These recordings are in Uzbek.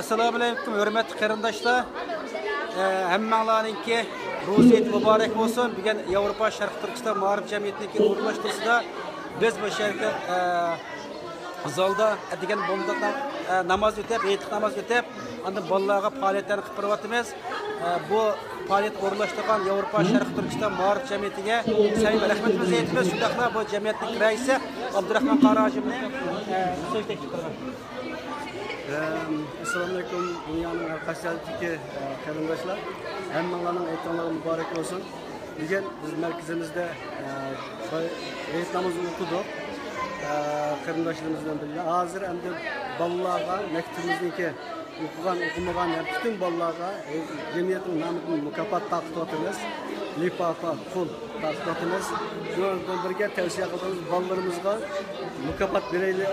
Assalomu alaykum, hurmatli qarindoshlar. Hammanglarninki ro'ziyat muborak bo'lsin. Bugun Yevropa Sharq Turkiston ma'rif jamiyatining o'rinlashtirishida biz bu yerda zalda degan bomdada namoz o'tab, e'tiq namoz o'tab, unda bolalarga faoliyatlarni qilib beryapmiz. Bu faoliyat o'rinlashtirgan Yevropa Sharq Turkiston ma'rif jamiyatiga samimiy rahmatimizni aytamiz. Shundaqla bu jamiyatning raisi Abdurahmon Qarojimni so'z tekshirtiramiz. Assalomu alaykum, dunyoning har qayssidagi qarindoshlar. Hammalarning aytganlari muborak bo'lsin. Bugun biz markazimizda reys namozi o'qidik. Qarindoshlarimiz bilan birga hozir endi bolalarga maktabimizniki o'qimagan bütün bolalarga jamiyatning nomidan mukofot taqdim lifafa pul taqdim shundan birga tavsiya qilamiz bolalarimizga mukofot beraylik,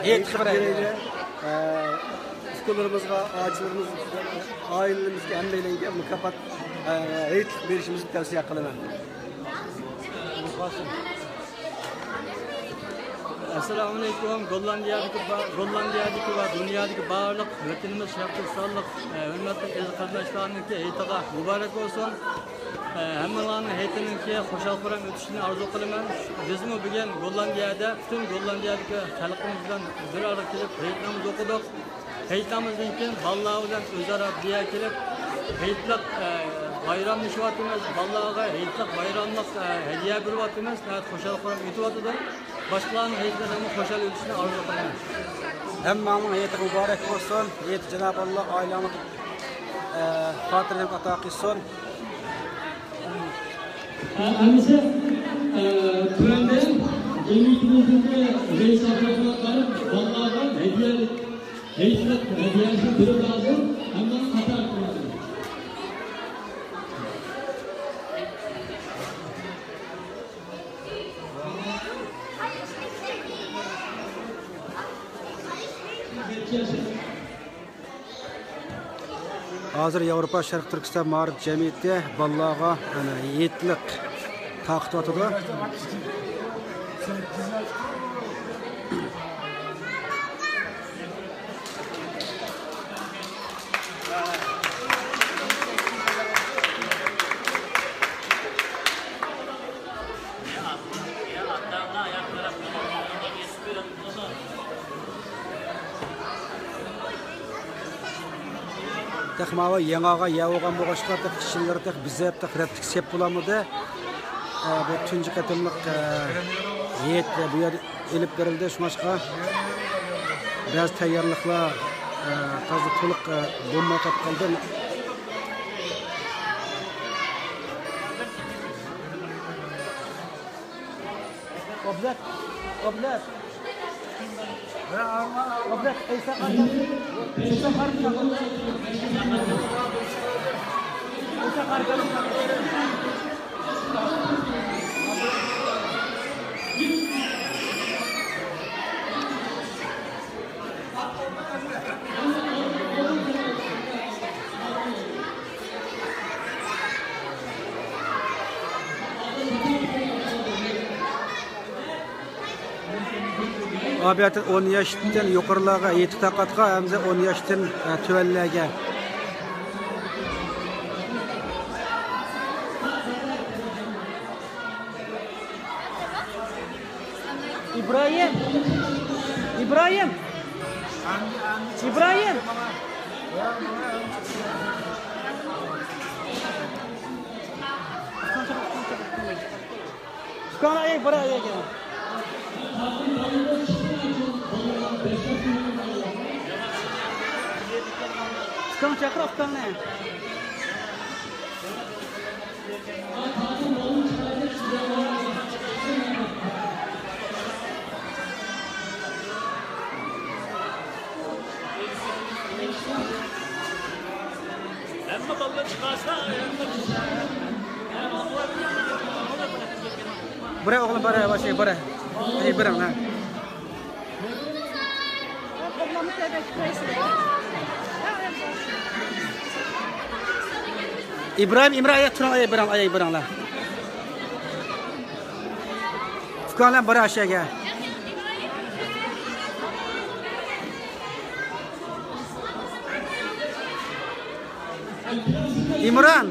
okullarımızga, ağaçlarımız, ailelerimizga, hammalarga mukofot eğitim berishimizni tavsiya qilaman. Assalomu alaykum. Gollandiyadagi va dunyodagi barliq vatanimiz sharqsonlik hurmatli qarindoshlarniki hayitiga muborak bo'lsin. Hammalarning hayitininki xushal-xuram o'tishini orzu qilaman. Bizmi bugun Gollandiyada, butun Gollandiyadagi xalqimiz bilan bir arada kelib hayitimizni o'qidik. Hayitimizdan keyin bolalar bilan o'zaro birga kelib hayitlik bayram nishvatimiz, bolalarga hayitlik bayramlik hadiya beryapmiz. Xushal-xuram o'tyapti. Başkalarının heyetlerine hoşal ölçüsüne arzu qilaman. Hammaning hayiti muborak bo'lsin. Hayiti Cenab-ı Allah ailamiz xotirani ato qilsin. Amisa turanda jamiyatimizdagi reis atroflarga bolalarga heyetlik hadiyasi berib lazım. Hamma qator qiladi. Hazır Yevropa Sharq Turkiston ma'rif jamiyati bolalarga yetlik taqdim etadi. Texmava yangaga yavugan boğaşlar da kişiler de bize de kreptik sep bulamıdı. Bu tuncu katımlık yet bu yer elip verildi şu maçka. Biraz tayyarlıkla fazla tuluk bomba kap kaldı. Oblet. Oblet, Eysa Karkan. Abiyatı 10 yaşından yukarılaga yetki taqatqa hamza 10 yaşdan tövellerge. İbrahim. Çıkan ayak buraya gel. Çıkan çakır aftan ne? Buraya oğlum buraya başlayın buraya. Hey buraya lan. İbrahim ayet turan ayet İbrahim la. Fıkanlar buraya aşağıya. İmran.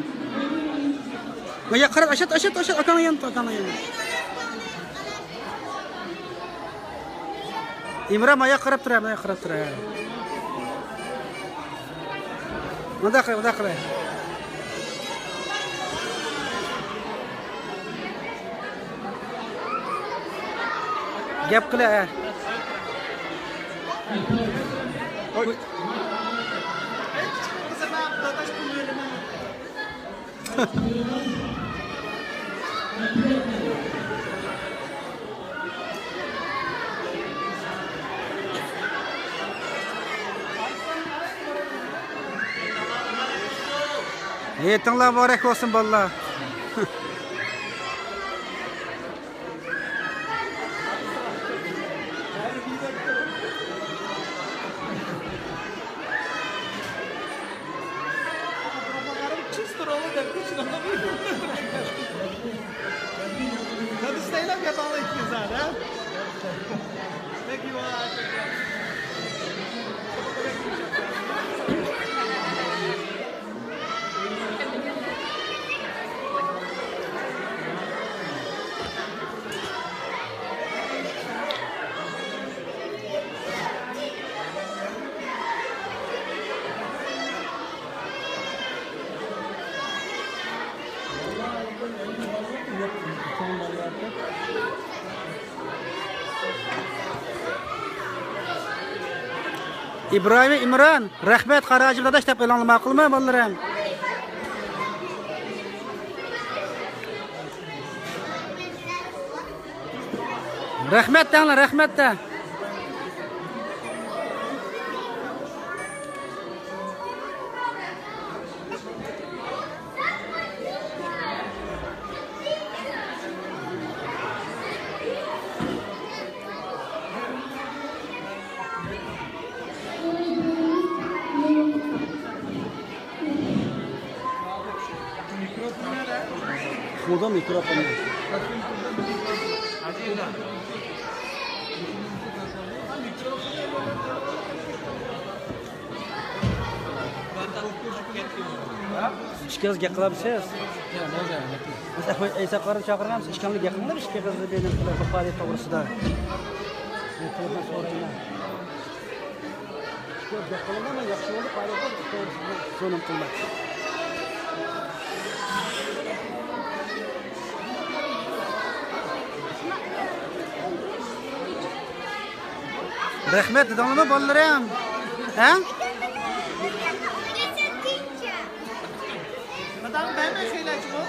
Maya qarab, aşat akana yanında. İmran maya qarab tura. Bunda qilay. Gap qilay. Oy. Yetinglar muborak olsun bolalar. İbrahim İmran, rahmet Qaracı dadaş deb e'lon ma'qulmi bolalarim? Rahmet danglar, rahmet da. Burada mikrofon. İşkaz gaqilabsiz. Biz Aysaqlarni chaqirganmiz, ishkanlik yaqinlar ishga qizdi benim faaliyat to'g'risida. Telefon so'rayman. Ishkaz gaqilaman, yaxshi bo'ldi, faaliyat to'g'risida so'nim qilmoq. Rahmet dedinglarmi bolalarim? Ha? Madam ben de şeyler çıkıyor.